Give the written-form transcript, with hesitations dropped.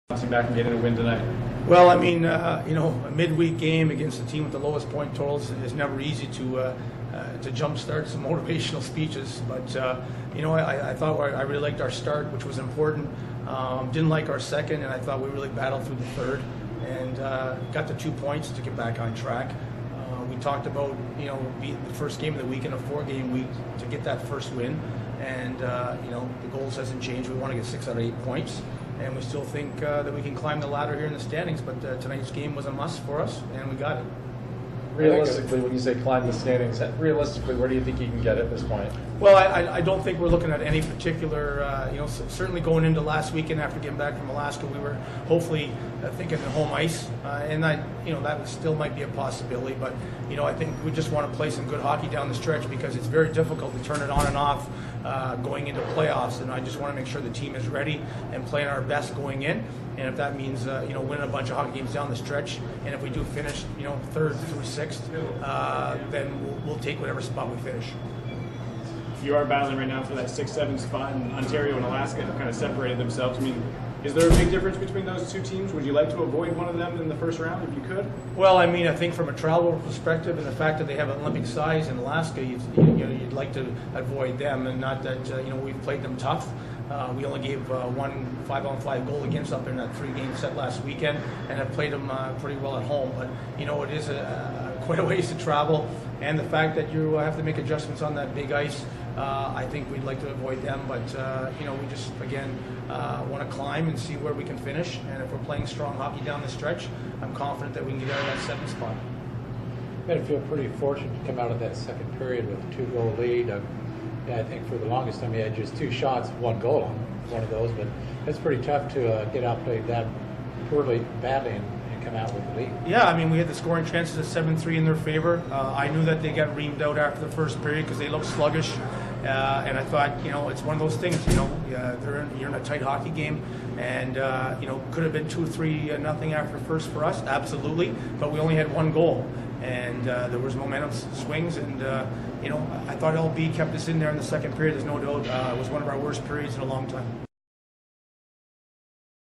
bouncing back and getting a win tonight? Well, I mean, a midweek game against a team with the lowest point totals is never easy to jumpstart some motivational speeches. But I thought I really liked our start, which was important. Didn't like our second, and I thought we really battled through the third and got the 2 points to get back on track. We talked about being the first game of the week in a 4-game week to get that first win, and the goals hasn't changed. We want to get 6 out of 8 points. And we still think that we can climb the ladder here in the standings, but tonight's game was a must for us, and we got it. Realistically, when you say climb the standings, realistically, where do you think you can get at this point? Well, I don't think we're looking at any particular, certainly going into last weekend after getting back from Alaska, we were hopefully thinking the home ice, and that still might be a possibility, but, I think we just want to play some good hockey down the stretch because it's very difficult to turn it on and off going into playoffs, and I just want to make sure the team is ready and playing our best going in. And if that means winning a bunch of hockey games down the stretch, and if we do finish third through sixth, then we'll take whatever spot we finish. You are battling right now for that 6-7 spot, and Ontario and Alaska have kind of separated themselves. I mean, is there a big difference between those two teams? Would you like to avoid one of them in the first round if you could? Well, I mean, I think from a travel perspective and the fact that they have an Olympic size in Alaska, you'd like to avoid them, and not that we've played them tough. We only gave one 5-on-5 goal against up in that 3-game set last weekend, and have played them pretty well at home. But it is quite a ways to travel, and the fact that you have to make adjustments on that big ice, I think we'd like to avoid them. But we just again want to climb and see where we can finish. And if we're playing strong hockey down the stretch, I'm confident that we can get out of that 7th spot. You got to feel pretty fortunate to come out of that second period with a 2-goal lead. I think for the longest time you had just 2 shots, 1 goal on one of those, but it's pretty tough to get outplayed that poorly, badly, and come out with the lead. Yeah, I mean, we had the scoring chances at 7-3 in their favor. I knew that they got reamed out after the first period because they looked sluggish, and I thought, it's one of those things. You're in a tight hockey game, and could have been 2-3 nothing after first for us, absolutely, but we only had 1 goal. And there was momentum swings, and I thought LB kept us in there in the second period. There's no doubt it was one of our worst periods in a long time.